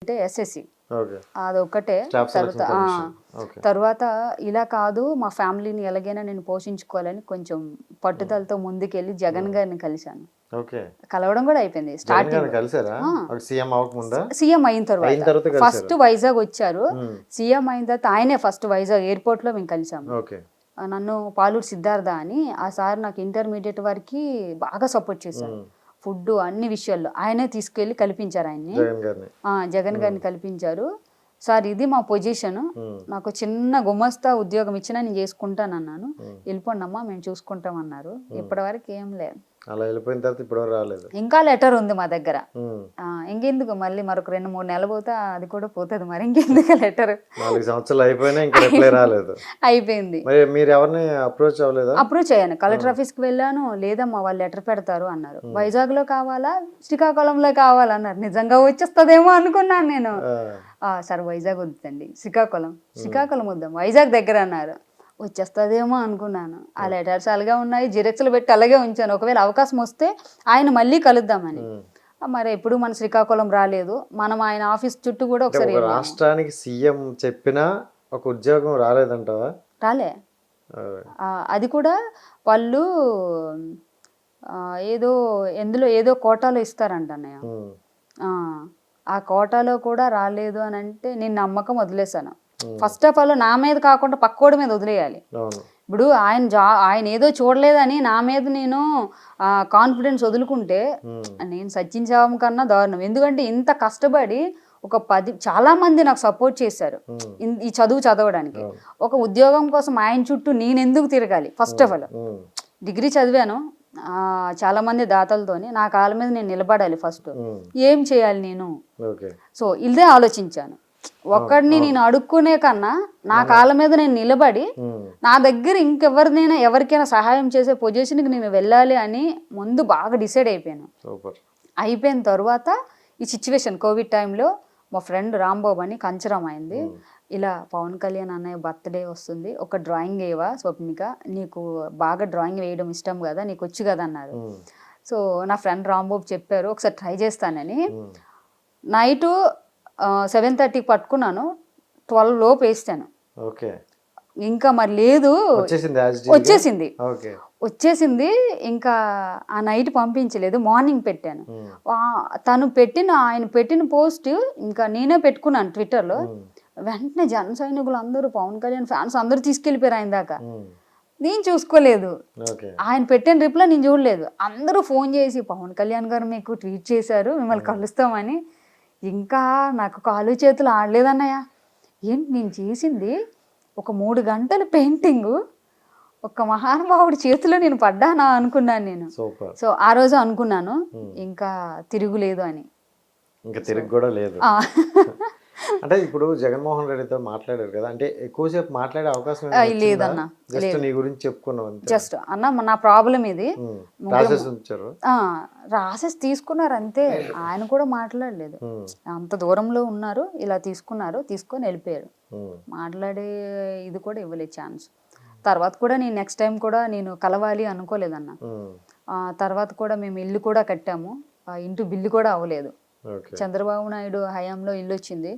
అంటే ఎస్ఎస్సి అదొక్కటే. తర్వాత ఇలా కాదు, మా ఫ్యామిలీని ఎలాగైనా నేను పోషించుకోవాలని కొంచెం పట్టుదలతో ముందుకెళ్ళి జగన్ గారిని కలిశాను. కలవడం కూడా అయిపోయింది. స్టార్టింగ్ సీఎం అయిన తర్వాత ఫస్ట్ వైజాగ్ వచ్చారు. సీఎం అయిన తర్వాత ఆయనే ఫస్ట్ వైజాగ్ ఎయిర్పోర్ట్ లో మేము కలిసాము. నన్ను పాలూరు సిద్ధార్థ అని ఆ సార్ నాకు ఇంటర్మీడియట్ వరకు బాగా సపోర్ట్ చేశారు. ఫుడ్ అన్ని విషయాల్లో ఆయనే తీసుకెళ్లి కల్పించారు. ఆయన్ని జగన్ గారిని కల్పించారు. సార్ ఇది మా పొజిషన్, నాకు చిన్న గుమస్తా ఉద్యోగం ఇచ్చినా నేను చేసుకుంటాను అన్నాను. వెళ్ళిపోండి అమ్మా మేము చూసుకుంటాం అన్నారు. ఇప్పటి వరకు ఏం లేదు. అలా వెళ్ళిపోయిన తర్వాత ఇప్పుడు రాలేదు. ఇంకా లెటర్ ఉంది మా దగ్గర. ఇంకెందుకు మళ్ళీ మరొక 2-3 నెలలు పోతే అది కూడా పోతుంది. మరి ఇంకెందుకు లెటర్? 4 సంవత్సరాలు అయిపోయినా ఇంకా రిప్లై రాలేదు. అయిపోయింది. మీరు ఎవరిని అప్రోచ్ అవ్వలేదా? అప్రోచ్ అయ్యాను. కలెక్టర్ ఆఫీస్ కి వెళ్ళాను. లేదమ్మా వాళ్ళు లెటర్ పెడతారు అన్నారు. వైజాగ్ లో కావాలా శ్రీకాకుళంలో కావాలన్నారు. నిజంగా వచ్చేస్తుందేమో అనుకున్నాను నేను. సార్ వైజాగ్ వద్దండి, శ్రీకాకుళం వద్దాం, వైజాగ్ దగ్గర అన్నారు. వచ్చేస్తుందేమో అనుకున్నాను. ఆ లెటర్స్ అలాగే ఉన్నాయి, జిరెక్స్లు పెట్టి అలాగే ఉంచాను. ఒకవేళ అవకాశం వస్తే ఆయన మళ్ళీ కలుద్దామని. మరి ఎప్పుడు మన శ్రీకాకుళం రాలేదు. మనం ఆయన ఆఫీస్ చుట్టూ కూడా ఒకసారి రాష్ట్రానికి సీఎం చెప్పినా ఒక ఉద్యోగం రాలేదంటావా? రాలే. అది కూడా వాళ్ళు ఏదో కోటాలో ఇస్తారంట అన్నయ్య. ఆ కోటాలో కూడా రాలేదు అని అంటే నేను నమ్మకం వదిలేసాను. ఫస్ట్ ఆఫ్ ఆల్ నా మీద కాకుండా పక్కోడి మీద వదిలేయాలి. ఇప్పుడు ఆయన ఏదో చూడలేదని నా మీద నేను కాన్ఫిడెన్స్ వదులుకుంటే నేను సచ్చించాం కన్నా దారుణం. ఎందుకంటే ఇంత కష్టపడి చాలా మంది నాకు సపోర్ట్ చేశారు ఈ చదువు చదవడానికి. ఒక ఉద్యోగం కోసం ఆయన చుట్టూ నేను ఎందుకు తిరగాలి? ఫస్ట్ ఆఫ్ ఆల్ డిగ్రీ చదివాను చాలా మంది దాతలతోని, నా కాళ్ళ మీద నేను నిలబడాలి. ఫస్ట్ ఏం చేయాలి నేను? సో ఇదే ఆలోచించాను. ఒక్కడిని నేను అడుక్కునే కన్నా నా కాళ్ళ మీద నేను నిలబడి నా దగ్గర ఎవరికైనా సహాయం చేసే పొజిషన్కి నేను వెళ్ళాలి అని ముందు బాగా డిసైడ్ అయిపోయాను. అయిపోయిన తర్వాత ఈ సిచ్యువేషన్ కోవిడ్ టైంలో మా ఫ్రెండ్ రాంబాబు అని కంచరం అయింది. ఇలా పవన్ కళ్యాణ్ అన్నయ్య బర్త్డే వస్తుంది, ఒక డ్రాయింగ్ వేయవా స్వప్నిక, నీకు బాగా డ్రాయింగ్ వేయడం ఇష్టం కదా, నీకు వచ్చు కదా అన్నారు. సో నా ఫ్రెండ్ రాంబాబు చెప్పారు ఒకసారి ట్రై చేస్తానని. నైటు 7:30కి పట్టుకున్నాను, 12 లోపు వేస్తాను. ఇంకా మరి లేదు, వచ్చేసింది. ఇంకా ఆ నైట్ పంపించలేదు, మార్నింగ్ పెట్టాను. ఆయన పెట్టిన పోస్ట్ ఇంకా నేనే పెట్టుకున్నాను ట్విట్టర్లో. వెంటనే జన సైనికులు అందరూ, పవన్ కళ్యాణ్ ఫ్యాన్స్ అందరూ తీసుకెళ్ళిపోయారు ఆయన దాకా. నేను చూసుకోలేదు. ఆయన పెట్టిన రిప్లై నేను చూడలేదు. అందరూ ఫోన్ చేసి పవన్ కళ్యాణ్ గారు మీకు ట్వీట్ చేశారు, మిమ్మల్ని కలుస్తామని. ఇంకా నాకు కాలు చేతులు ఆడలేదన్నయ్య. ఏంటి నేను చేసింది ఒక 3 గంటల పెయింటింగ్, ఒక మహానుభావుడి చేతిలో నేను పడ్డానా అనుకున్నాను నేను. సో ఆ రోజు అనుకున్నాను ఇంకా తిరుగులేదు అని. ఇంకా తిరుగు కూడా లేదు. అంటే ఇప్పుడు జగన్మోహన్ రెడ్డితో మాట్లాడారు కదా, అంటే ఎక్కువసేపు మాట్లాడే అవకాశం లేదన్న. జస్ట్ నీ గురించి చెప్పుకున్నావు. జస్ట్ అన్న నా ప్రాబ్లం ఇది, రాసేసి తీసుకున్నారు అంతే. ఆయన కూడా మాట్లాడలేదు. అంత దూరంలో ఉన్నారు, ఇలా తీసుకొని వెళ్ళిపోయారు. మాట్లాడే ఇది కూడా ఇవ్వలేదు ఛాన్స్. తర్వాత కూడా నేను నెక్స్ట్ టైం కూడా నేను కలవాలి అనుకోలేదన్న. తర్వాత కూడా మేము ఇల్లు కూడా కట్టాము, ఇంటి బిల్లు కూడా అవ్వలేదు. చంద్రబాబు నాయుడు హయాంలో ఇల్లు వచ్చింది,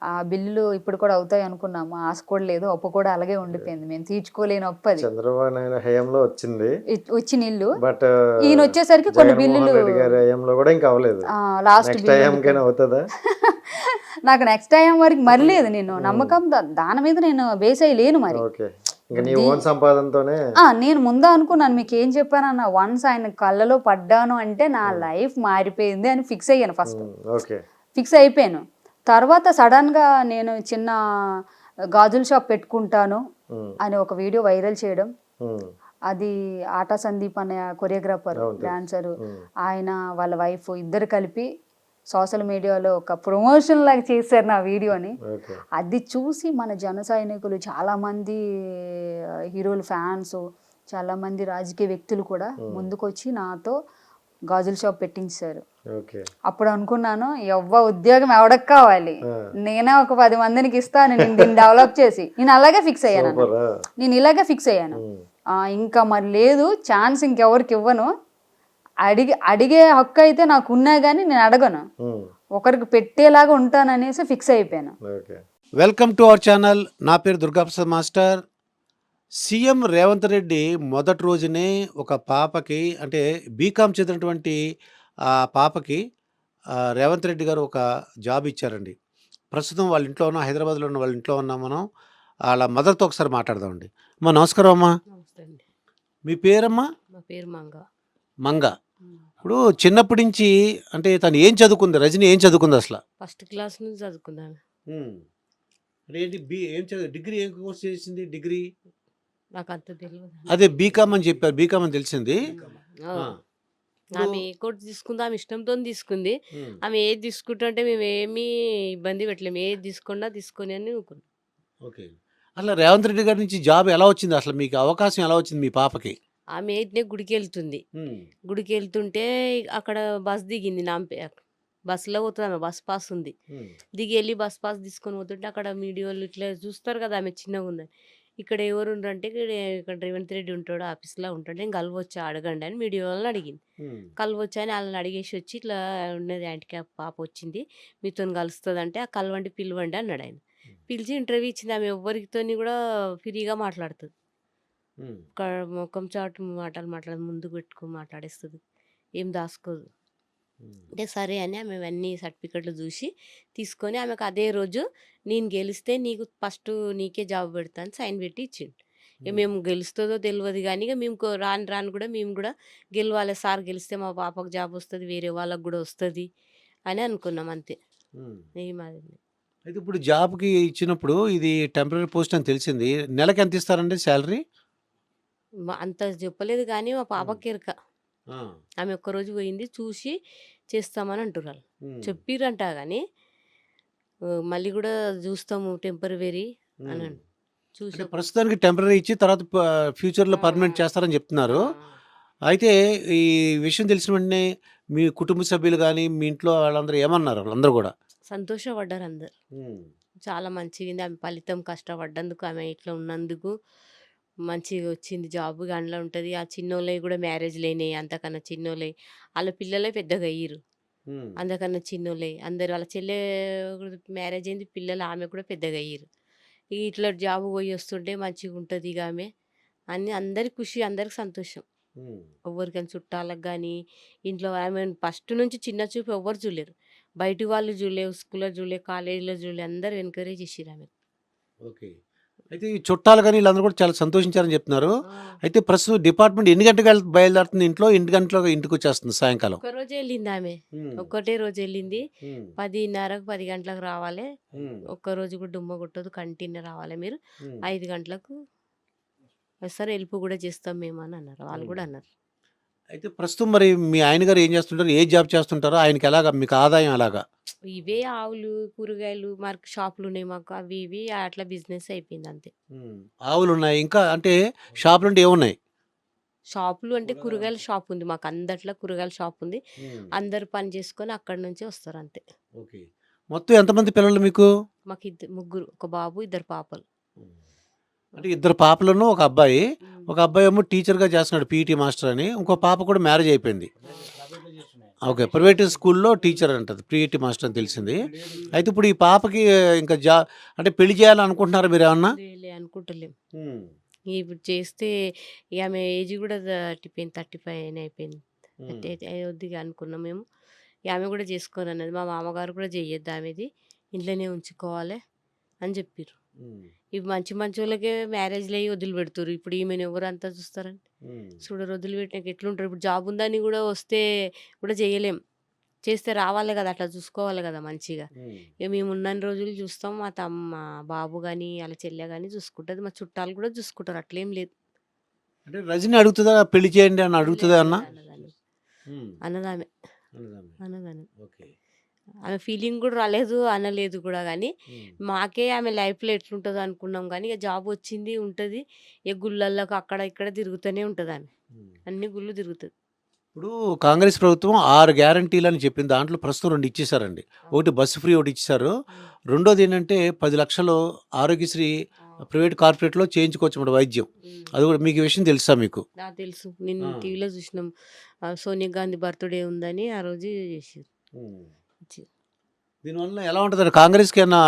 ఆ బిల్లులు ఇప్పుడు కూడా అవుతాయి అనుకున్నాము. ఆశ కూడా లేదు, అప్పు కూడా అలాగే ఉండిపోయింది. మేము తీర్చుకోలేని అప్పు అది. చంద్రబాబు నాయుడు హయాంలో వచ్చిన ఇల్లు, బట్ ఈయన వచ్చేసరికి కొన్ని బిల్లులు లాస్ట్ నాకు నెక్స్ట్ టైం వరకు మరలేదు. నేను నమ్మకం దాని మీద నేను బేస్ అయ్యి లేను. మరి నేను ముందు అనుకున్నాను, మీకు ఏం చెప్పానన్న, వన్స్ ఆయన కళ్ళలో పడ్డాను అంటే నా లైఫ్ మారిపోయింది అని ఫిక్స్ అయ్యాను. ఫస్ట్ ఫిక్స్ అయిపోయాను. తర్వాత సడన్ గా నేను చిన్న గాజుల షాప్ పెట్టుకుంటాను అని ఒక వీడియో వైరల్ చేయడం, అది ఆటా సందీప్ అనే కొరియోగ్రాఫర్ డాన్సరు, ఆయన వాళ్ళ వైఫ్ ఇద్దరు కలిపి సోషల్ మీడియాలో ఒక ప్రమోషన్ లాగా చేశారు నా వీడియోని. అది చూసి మన జన సైనికులు, చాలామంది హీరోల ఫ్యాన్స్, చాలామంది రాజకీయ వ్యక్తులు కూడా ముందుకొచ్చి నాతో గాజుల షాప్ పెట్టించారు. అప్పుడు అనుకున్నాను, ఉద్యోగం ఎవడకు కావాలి, నేనే ఒక 10 మందికి ఇస్తాను, నేను దీన్ని డెవలప్ చేసి. నేను అలాగే ఫిక్స్ అయ్యాను. ఇంకా మరి లేదు ఛాన్స్, ఇంకెవరికి ఇవ్వను. అడిగే హక్కు అయితే నాకు ఉన్నా కానీ నేను అడగను. ఒకరికి పెట్టేలాగా ఉంటాననేసి ఫిక్స్ అయిపోయాను. Okay. Welcome to our channel. నా పేరు దుర్గాప్రసాద్ మాస్టర్. సీఎం రేవంత్ రెడ్డి మొదటి రోజునే ఒక పాపకి అంటే బీకామ్ చదివినటువంటి ఆ పాపకి రేవంత్ రెడ్డి గారు ఒక జాబ్ ఇచ్చారండి. ప్రస్తుతం వాళ్ళ ఇంట్లో ఉన్నాం, హైదరాబాద్లో ఉన్న వాళ్ళ ఇంట్లో ఉన్నాం మనం. వాళ్ళ మదర్తో ఒకసారి మాట్లాడదామండి. అమ్మా నమస్కారం అమ్మా. నమస్తే అండి. మీ పేరమ్మా? మా పేరు మంగ. మంగ. ఇప్పుడు చిన్నప్పటి నుంచి అంటే తను ఏం చదువుకుంది, రజని ఏం చదువుకుంది అసలు? ఫస్ట్ క్లాస్ నుంచి చదువుకున్నాను. అంటే ఏంటి ఏం చదువు, డిగ్రీ ఏం కోర్స్ చేసింది? డిగ్రీ నాకు అంత తెలియదు. అదే బీకామ్ అని చెప్పారు, బీకామ్ అని తెలిసింది. ఆ. ఆమె ఏ కోర్స్ తీసుకుందో ఆమె ఇష్టంతో తీసుకుంది. ఆమె ఏది తీసుకుంటుంటే మేము ఏమీ ఇబ్బంది పెట్టలేము. ఏది తీసుకున్నా తీసుకొని అని అనుకున్నాం. ఓకే. అసలు రేవంత్ రెడ్డి గారి నుంచి జాబ్ ఎలా వచ్చింది, అసలు మీకు అవకాశం ఎలా వచ్చింది మీ పాపకి? ఆమె అయితే గుడికి వెళ్తుంది. గుడికి వెళ్తుంటే అక్కడ బస్ దిగింది. బస్సులో పోతుంది. ఆమె బస్ పాస్ ఉంది. దిగి వెళ్ళి బస్ పాస్ తీసుకొని పోతుంటే అక్కడ మీడియాలు ఇట్లా చూస్తారు కదా ఆమె చిన్నగా ఉందని. ఇక్కడ ఎవరు అంటే ఇక్కడ రేవంత్ రెడ్డి ఉంటాడు, ఆఫీస్లో ఉంటాడు, నేను కలవచ్చా అడగండి అని మీడియా వాళ్ళని అడిగింది. కలవచ్చా అని వాళ్ళని అడిగేసి వచ్చి ఇట్లా ఉన్నది హ్యాండిక్యాప్ పాప వచ్చింది, మీతో కలుస్తుంది అంటే ఆ కలవండి పిలవండి అన్నాడు ఆయన. పిలిచి ఇంటర్వ్యూ ఇచ్చింది. ఆమె ఎవరితో కూడా ఫ్రీగా మాట్లాడుతుంది. ముఖం చాటు మాట్లాడి ముందుకు పెట్టుకొని మాట్లాడేస్తుంది, ఏం దాచుకోదు. అంటే సరే అని ఆమె అన్ని సర్టిఫికెట్లు చూసి తీసుకొని ఆమెకు అదే రోజు నేను గెలిస్తే నీకు ఫస్ట్ నీకే జాబ్ పెడతాను సైన్ పెట్టి ఇచ్చిండు. ఇక మేము గెలుస్తుందో తెలియదు కానీ ఇక మేము రాను కూడా మేము కూడా గెలవాలి, సార్ గెలిస్తే మా పాపకు జాబ్ వస్తుంది, వేరే వాళ్ళకు కూడా వస్తుంది అని అనుకున్నాం అంతే. ఏమది అయితే ఇప్పుడు జాబ్కి ఇచ్చినప్పుడు ఇది టెంపరీ పోస్ట్ అని తెలిసింది. నెలకి ఎంత ఇస్తారండి శాలరీ? అంత చెప్పలేదు కానీ మా పాపకి ఎరక. ఆమె ఒక్కరోజు పోయింది, చూసి చేస్తామని అంటున్నారు. చెప్పిరంట కానీ మళ్ళీ కూడా చూస్తాము టెంపరరీ అని చూసి ప్రస్తుతానికి టెంపరీ ఇచ్చి తర్వాత ఫ్యూచర్లో పర్మనెంట్ చేస్తారని చెప్తున్నారు. అయితే ఈ విషయం తెలిసిన వెంటనే మీ కుటుంబ సభ్యులు కానీ మీ ఇంట్లో వాళ్ళందరూ ఏమన్నారు? వాళ్ళందరూ కూడా సంతోషపడ్డారు అందరు. చాలా మంచిగా ఆమె ఫలితం కష్టపడ్డందుకు, ఆమె ఇట్లా ఉన్నందుకు మంచిగా వచ్చింది జాబ్. అందులో ఉంటుంది. ఆ చిన్నోళ్ళవి కూడా మ్యారేజ్ లేనాయి, అంతకన్నా చిన్నోళ్ళవి వాళ్ళ పిల్లలే పెద్దగా అయ్యారు. అంతకన్నా చిన్నోళ్ళవి అందరు వాళ్ళ చెల్లె మ్యారేజ్ అయింది, పిల్లలు ఆమె కూడా పెద్దగా అయ్యారు. ఇట్లా జాబ్ పోయి వస్తుంటే మంచిగా ఉంటుంది ఇక ఆమె అని అందరికి ఖుషి, అందరికి సంతోషం. ఎవరికైనా చుట్టాలకు కానీ ఇంట్లో ఆమె ఫస్ట్ నుంచి చిన్న చూపు ఎవరు చూడలేరు, బయట వాళ్ళు చూడలేవు, స్కూల్లో చూడలే, కాలేజీలో చూడలే, అందరూ ఎంకరేజ్ చేసిరు ఆమె. ఓకే. అయితే ఈ చుట్టాలు కానీ వీళ్ళందరూ కూడా చాలా సంతోషించారని చెప్తున్నారు. అయితే ప్రస్తుతం డిపార్ట్మెంట్ ఎన్ని గంటలకు బయలుదేరుతుంది? ఇంట్లో 8 గంటలకు ఇంటికి వచ్చేస్తుంది సాయంకాలం. ఒక్కరోజే వెళ్ళింది ఆమె, ఒక్కటే రోజు వెళ్ళింది. 10:30కు 10 గంటలకు రావాలి. ఒక్కరోజు కూడా డుమ్మ కొట్టదు, కంటిన్యూ రావాలి మీరు. 5 గంటలకు వస్తారు, హెల్ప్ కూడా చేస్తాం మేము అని అన్నారు. వాళ్ళు కూడా అన్నారు. అయితే ప్రస్తుతం మరి మీ ఆయన గారు ఏం చేస్తుంటారు, ఏ జాబ్ చేస్తుంటారో, ఆయనకి ఎలాగా మీకు ఆదాయం ఎలాగా? ఇవే ఆవులు, కూరగాయలు, మాకు షాపులు ఉన్నాయి మాకు, అవి ఇవి అట్లా బిజినెస్ అయిపోయింది అంతే. ఆవులు ఉన్నాయి, ఇంకా అంటే షాపులు అంటే ఏమున్నాయి? షాపులు అంటే కూరగాయల షాప్ ఉంది మాకు, అందట్లో కూరగాయల షాప్ ఉంది. అందరు పని చేసుకొని అక్కడి నుంచే వస్తారు అంతే. ఓకే. మొత్తం ఎంతమంది పిల్లలు మీకు? మాకు ముగ్గురు, ఒక బాబు, 2 పాపలు. అంటే 2 పాపలను ఒక అబ్బాయి. ఒక అబ్బాయి ఏమో టీచర్గా చేస్తున్నాడు, పీఈటీ మాస్టర్ అని. ఇంకో పాప కూడా మ్యారేజ్ అయిపోయింది. ఓకే. ప్రైవేట్ స్కూల్లో టీచర్ అంటది, పీఈటీ మాస్టర్ అని తెలిసింది. అయితే ఇప్పుడు ఈ పాపకి ఇంకా అంటే పెళ్లి చేయాలని అనుకుంటున్నారా మీరు ఏమన్నా? అనుకుంటలేం. ఇప్పుడు చేస్తే ఇక ఆమె ఏజ్ కూడా 35 అయిపోయింది. వద్దిగా అనుకున్నాం మేము. ఇక ఆమె కూడా చేసుకోను అన్నది. మా మామగారు కూడా చెయ్యొద్దు, ఆమెది ఇంట్లోనే ఉంచుకోవాలి అని చెప్పారు. ఇవి మంచి వాళ్ళకే మ్యారేజ్లు అయ్యి వదిలిపెడుతురు. ఇప్పుడు ఈమెను ఎవరు అంతా చూస్తారని చూడరు, వదిలిపెట్టినాక ఎట్లుంటారు. ఇప్పుడు జాబ్ ఉందని కూడా వస్తే కూడా చేయలేం, చేస్తే రావాలి కదా, అట్లా చూసుకోవాలి కదా మంచిగా. ఇక మేము ఉన్న రోజులు చూస్తాం, మా బాబు కానీ వాళ్ళ చెల్లె కానీ చూసుకుంటుంది, మా చుట్టాలు కూడా చూసుకుంటారు, అట్లేం లేదు. అంటే రజని అడుగుతుందా పెళ్లి చేయండి అని అడుగుతుందా అన్న? అన్నదామె. ఆమె ఫీలింగ్ కూడా రాలేదు, అనలేదు కూడా. కానీ మాకే ఆమె లైఫ్లో ఎట్లుంటుందో అనుకున్నాం. కానీ ఇక జాబ్ వచ్చింది, ఉంటుంది. ఇక గుళ్ళల్లోకి అక్కడ ఇక్కడ తిరుగుతూనే ఉంటుంది ఆమె, అన్ని గుళ్ళు తిరుగుతుంది. ఇప్పుడు కాంగ్రెస్ ప్రభుత్వం 6 గ్యారంటీలు అని చెప్పింది. దాంట్లో ప్రస్తుతం 2 ఇచ్చేసారండి. ఒకటి బస్సు ఫ్రీ ఒకటి ఇచ్చేసారు. రెండోది ఏంటంటే 10 లక్షలు ఆరోగ్యశ్రీ ప్రైవేట్ కార్పొరేట్లో చేయించుకోవచ్చు మన వైద్యం. అది కూడా మీకు విషయం తెలుసా? మీకు నాకు తెలుసు, నిన్న టీవీలో చూసినాం. సోనియా గాంధీ బర్త్డే ఉందని ఆ రోజు చేసారు. దీనివల్ల ఎలా ఉంటుందండి కాంగ్రెస్కి? ఏమన్నా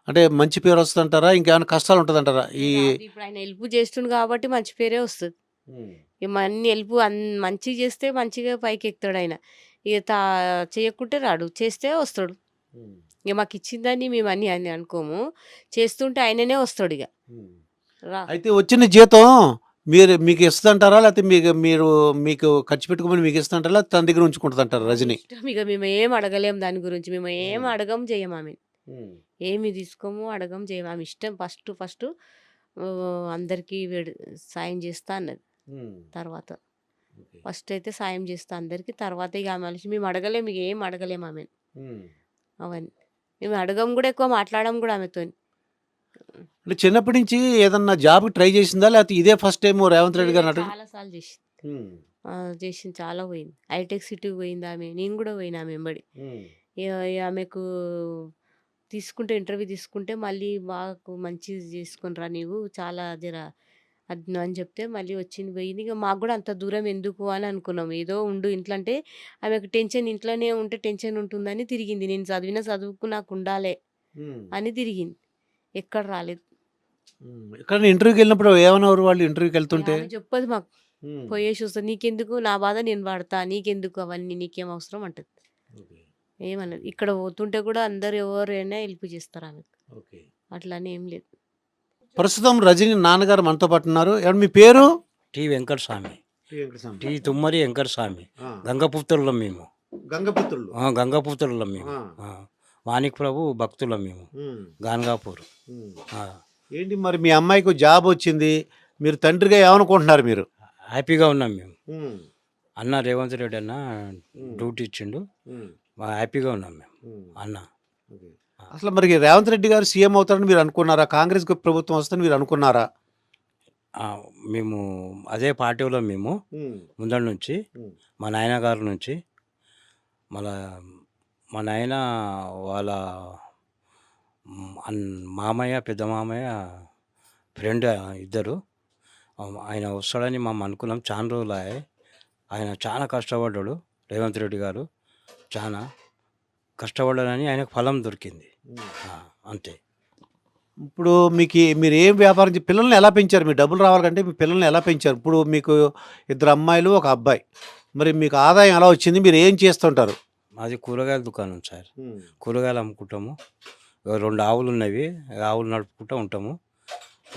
అంటే మంచి పేరు వస్తుందంటారా, ఇంకేమైనా కష్టాలు ఉంటుందంటారా ఈ? ఇప్పుడు ఆయన హెల్ప్ చేస్తుండు కాబట్టి మంచి పేరే వస్తుంది. ఇక అన్ని హెల్ప్ మంచిగా చేస్తే మంచిగా పైకి ఎక్కుతాడు ఆయన. ఇక చేయకుంటే రాడు, చేస్తే వస్తాడు. ఇక మాకు ఇచ్చిందని మేము అన్ని అని అనుకోము, చేస్తుంటే ఆయననే వస్తాడు ఇక రా. అయితే వచ్చిన జీతం మీకు ఇస్తుంటారా, లేకపోతే మీకు ఖర్చు పెట్టుకోమని మీకు ఇస్తుంటారా, లేకపోతే తన దగ్గర ఉంచుకుంటుందంటారా రజనీ? ఇష్టం ఇక మేము ఏం అడగలేము దాని గురించి, మేము ఏం అడగం చేయము ఆమె, ఏమి తీసుకోము అడగం చేయము. ఆమె ఇష్టం ఫస్ట్ అందరికీ సాయం చేస్తా అన్నది. తర్వాత ఫస్ట్ అయితే సాయం చేస్తా అందరికి, తర్వాత ఇక ఆమె మనిషి మేము అడగలేము, ఇక ఏం అడగలేము ఆమె అవన్నీ. మేము అడగం కూడా, ఎక్కువ మాట్లాడడం కూడా ఆమెతో. అంటే చిన్నప్పటి నుంచి ఏదన్నా జాబ్కి ట్రై చేసిందా, లేకపోతే ఇదే ఫస్ట్ టైం రేవంత్ రెడ్డి గారు చాలా సార్లు చేసింది చాలా పోయింది. హైటెక్ సిటీకి పోయింది ఆమె, నేను కూడా పోయినా ఆమె వెంబడి. ఇక ఆమెకు తీసుకుంటే ఇంటర్వ్యూ తీసుకుంటే మళ్ళీ మాకు మంచిది చేసుకునిరా నీవు చాలా జర అది అని చెప్తే మళ్ళీ వచ్చింది పోయింది. ఇక మాకు కూడా అంత దూరం ఎందుకు అని అనుకున్నాం, ఏదో ఉండు ఇంట్లో అంటే ఆమెకు టెన్షన్, ఇంట్లోనే ఉంటే టెన్షన్ ఉంటుందని తిరిగింది. నేను చదివిన చదువుకు నాకు ఉండాలి అని తిరిగింది, ఎక్కడ రాలేదు. ఇక్కడ ఇంటర్వ్యూకి వెళ్ళినప్పుడు ఏమన్నారు వాళ్ళు ఇంటర్వ్యూకి వెళ్తుంటే? ఆమె చెప్పదు మాకు, పోయేసి వస్తుంది, నీకెందుకు నా బాధ నేను పడతా, నీకెందుకు అవన్నీ, నీకేం అవసరం అంటది. ఏమన్నది ఇక్కడ పోతుంటే కూడా అందరు ఎవరైనా హెల్ప్ చేస్తారు ఆమెకు, అట్లానే ఏం లేదు. ప్రస్తుతం రజనీ నాన్నగారు మనతో పాటు ఉన్నారు. ఎవరు మీ పేరు? T Venkataswamy, T Thummari Venkataswamy. గంగపుత్రులం మేము, గంగపుత్రులు. గంగపుత్రులం మేము. వాణిక్ ప్రభు భక్తులం మేము, గాన్గాపూర్. ఏంటి మరి మీ అమ్మాయికి జాబ్ వచ్చింది, మీరు తండ్రిగా ఏమనుకుంటున్నారు మీరు? హ్యాపీగా ఉన్నాం మేము. అన్న రేవంత్ రెడ్డి అన్న డ్యూటీ ఇచ్చిండు, హ్యాపీగా ఉన్నాం మేము. అన్న అసలు మరి రేవంత్ రెడ్డి గారు సీఎం అవుతారని మీరు అనుకున్నారా? కాంగ్రెస్ ప్రభుత్వం వస్తుందని మీరు అనుకున్నారా? మేము అదే పార్టీలో మేము ముందర నుంచి, మా నాయన గారి నుంచి, మళ్ళా మా నాయన వాళ్ళ మామయ్య పెద్ద మామయ్య ఫ్రెండ్ ఇద్దరు, ఆయన వస్తాడని మేము అనుకున్నాం. చాలా రోజులు ఆయన చాలా కష్టపడ్డాడు, రేవంత్ రెడ్డి గారు చాలా కష్టపడ్డాడని ఆయనకు ఫలం దొరికింది అంతే. ఇప్పుడు మీరు ఏం వ్యాపారం పిల్లల్ని ఎలా పెంచారు? మీ డబ్బులు రావాలంటే మీ పిల్లల్ని ఎలా పెంచారు? ఇప్పుడు మీకు 2 అమ్మాయిలు 1 అబ్బాయి, మరి మీకు ఆదాయం ఎలా వచ్చింది? మీరు ఏం చేస్తుంటారు? మాది కూరగాయల దుకాణం సార్, కూరగాయలు అమ్ముకుంటాము. 2 ఆవులు ఉన్నవి, ఆవులు నడుపుకుంటూ ఉంటాము.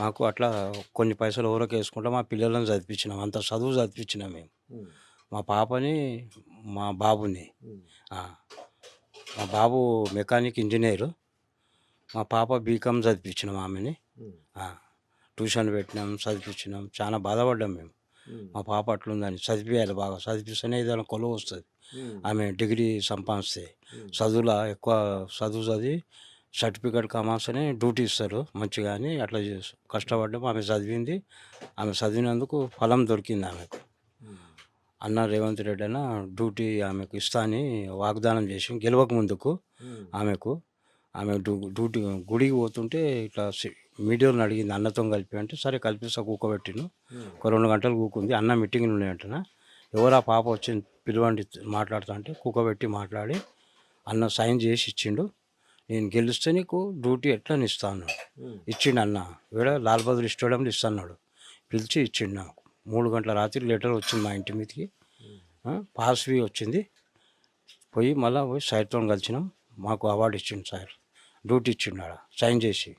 మాకు అట్లా కొన్ని పైసలు ఊరకి వేసుకుంటాం. మా పిల్లలను చదివించినాం, అంత చదువు చదివించినాం మేము. మా పాపని మా బాబుని. మా బాబు మెకానిక్ ఇంజనీరు, మా పాప బీకామ్ చదివించినాం ఆమెని. ట్యూషన్ పెట్టినాం, చదివించినాం. చాలా బాధపడ్డాం మేము, మా పాప అట్లుందని. చదివియాలి, బాగా చదివిస్తేనే ఏదైనా కొలువు వస్తుంది. ఆమె డిగ్రీ సంపాదిస్తే, చదువులో ఎక్కువ చదువు చదివి సర్టిఫికేట్ కమాస్తేనే డ్యూటీ ఇస్తారు మంచిగా అని అట్లా కష్టపడ్డాం. ఆమె చదివింది, ఆమె చదివినందుకు ఫలం దొరికింది ఆమెకు. అన్న రేవంత్ రెడ్డి అన్న డ్యూటీ ఆమెకు ఇస్తా అని వాగ్దానం చేసి గెలవక ముందుకు ఆమె డ్యూటీ గుడికి పోతుంటే ఇట్లా మీడియాలో అడిగింది అన్నతో కలిపి అంటే, సరే కల్పిస్తా కూకోబెట్టిను. ఒక 2 గంటలు కూకుంది. అన్న మీటింగ్లు ఉన్నాయంటనా, ఎవరు ఆ పాప వచ్చి పిలవండి మాట్లాడుతా అంటే కూకోబెట్టి మాట్లాడి అన్న సైన్ చేసి ఇచ్చిండు. నేను గెలిస్తే నీకు డ్యూటీ ఎట్లా ఇస్తాను ఇచ్చిండు అన్న. వీడ లాల్ బహదూర్ స్టేడియంలో ఇస్తాడు, పిలిచి ఇచ్చిండు నాకు. 3 గంటల రాత్రి లెటర్ వచ్చింది మా ఇంటి మీదకి, పాస్వి వచ్చింది. పోయి మళ్ళీ పోయి సార్తో కలిసినాం, మాకు అవార్డు ఇచ్చిండు సార్, డ్యూటీ ఇచ్చిండు ఆడ సైన్ చేసి.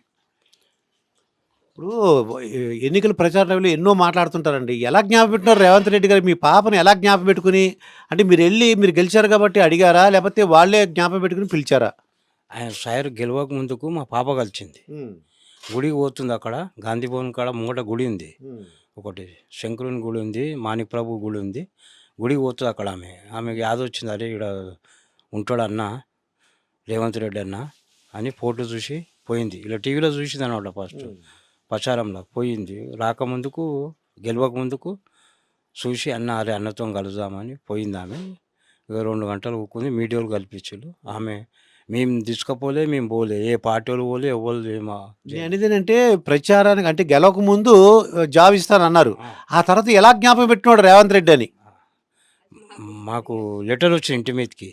ఇప్పుడు ఎన్నికల ప్రచారంలో ఎన్నో మాట్లాడుతుంటారండి. ఎలా జ్ఞాపకం పెట్టినారు రేవంత్ రెడ్డి గారు మీ పాపను? ఎలా జ్ఞాపకం పెట్టుకుని, అంటే మీరు గెలిచారు కాబట్టి అడిగారా, లేకపోతే వాళ్ళే జ్ఞాపకం పెట్టుకుని పిలిచారా? ఆయన సార్ గెలవక ముందుకు మా పాప కలిసింది, గుడికి పోతుంది. అక్కడ గాంధీ భవన్ కాడ ముంగట గుడి ఉంది, ఒకటి శంకరుని గుడి ఉంది, మాణిక్ ప్రభు గుడి ఉంది. గుడికి పోతుంది అక్కడ. ఆమెకు యాద వచ్చింది, అరే ఇక్కడ ఉంటాడు అన్న రేవంత్ రెడ్డి అన్న అని ఫోటో చూసి పోయింది. ఇలా టీవీలో చూసింది అనమాట, ఫస్ట్ ప్రచారంలో పోయింది. రాకముందుకు గెలవక ముందుకు చూసి అన్న అరే అన్నతో కలుద్దామని పోయింది ఆమె. ఇక 2 గంటలు ఊకుంది, మీడియాలు కల్పించారు. ఆమె మేము తీసుకపోలే, మేము పోలే, ఏ పార్టీ వాళ్ళు పోలే, ఎవరు అనేది ఏంటంటే ప్రచారానికి అంటే గెలవక ముందు జాబ్ ఇస్తానన్నారు, ఆ తర్వాత ఎలా జ్ఞాపకం పెట్టినాడు రేవంత్ రెడ్డి అని? మాకు లెటర్ వచ్చింది ఇంటి మీదకి,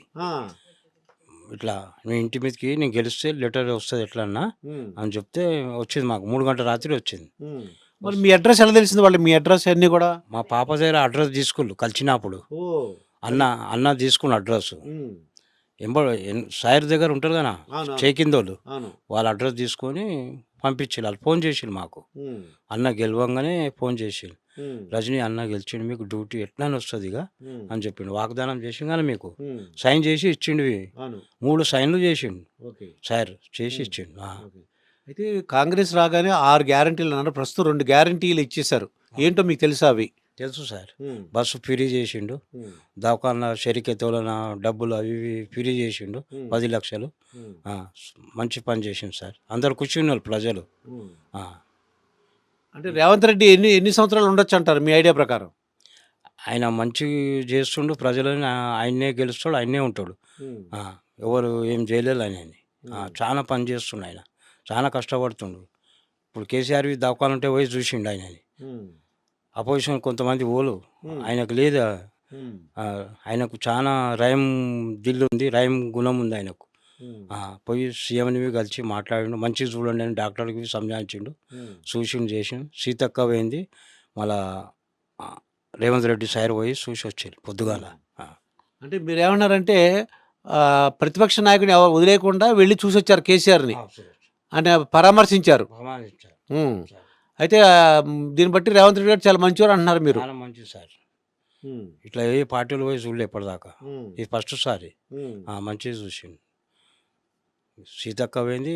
ఇట్లా మీ ఇంటి మీదకి నేను గెలిస్తే లెటర్ వస్తుంది ఎట్లా అన్నా అని చెప్తే వచ్చింది. మాకు 3 గంటల రాత్రి వచ్చింది. మరి మీ అడ్రస్ ఎలా తెలిసింది వాళ్ళు? మీ అడ్రస్ అన్నీ కూడా? మా పాప దగ్గర అడ్రస్ తీసుకుళ్ళు కలిసినప్పుడు. అన్న తీసుకున్న అడ్రస్ సాయిర్ దగ్గర ఉంటారు కదా చేకిందోళ్ళు, వాళ్ళ అడ్రస్ తీసుకొని పంపించారు. వాళ్ళు ఫోన్ చేసిళ్ళు మాకు. అన్న గెలవంగానే ఫోన్ చేసిళ్ళు, రజనీ అన్న గెలిచిండు, మీకు డ్యూటీ ఎట్లా వస్తుంది ఇక అని చెప్పిండు. వాగ్దానం చేసిండు కానీ మీకు సైన్ చేసి ఇచ్చిండు. 3 సైన్లు చేసిండు సార్, చేసి ఇచ్చిండు. అయితే కాంగ్రెస్ రాగానే 6 గ్యారంటీలు అన్నారు, ప్రస్తుతం 2 గ్యారంటీలు ఇచ్చేశారు. ఏంటో మీకు తెలుసా అవి? తెలుసు సార్. బస్సు ఫ్రీ చేసిండు, దవాఖాన షరికెతోలన డబ్బులు అవి ఇవి ఫ్రీ చేసిండు, 10 లక్షలు. మంచి పని చేసిండు సార్. అందరు కూర్చుని వాళ్ళు ప్రజలు. అంటే రేవంత్ రెడ్డి ఎన్ని సంవత్సరాలు ఉండొచ్చు అంటారు మీ ఐడియా ప్రకారం? ఆయన మంచి చేస్తుండు, ప్రజలని ఆయన్నే గెలుస్తాడు, ఆయన్నే ఉంటాడు. ఎవరు ఏం చేయలేదు ఆయనని. చాలా పని చేస్తుండు ఆయన, చాలా కష్టపడుతుండు. ఇప్పుడు కేసీఆర్ దవాఖాన ఉంటే పోయి చూసిండు ఆయనని. అపోజిషన్ కొంతమంది ఓలు ఆయనకు లేదా, ఆయనకు చాలా రయం దిల్లు ఉంది, రయం గుణం ఉంది ఆయనకు. పోయి సీఎంని కలిసి మాట్లాడిండు, మంచిగా చూడండి అని డాక్టర్కి సంజాయించిండు, చూసిండు చేసిండు. సీతక్క పోయింది, మళ్ళా రేవంత్ రెడ్డి సార్ పోయి చూసి వచ్చారు పొద్దుగాల. అంటే మీరు ఏమన్నారంటే ప్రతిపక్ష నాయకుని ఎవరు వదిలేకుండా వెళ్ళి చూసి వచ్చారు కేసీఆర్ని, అంటే పరామర్శించారు. అయితే దీన్ని బట్టి రేవంత్ రెడ్డి గారు చాలా మంచివారు అంటున్నారు మీరు? చాలా మంచిది సార్. ఇట్లా ఏ పార్టీలు పోయి చూడలే ఎప్పటిదాకా, ఇది ఫస్ట్ సారి. మంచిగా చూసిండు. సీతక్క పోయింది.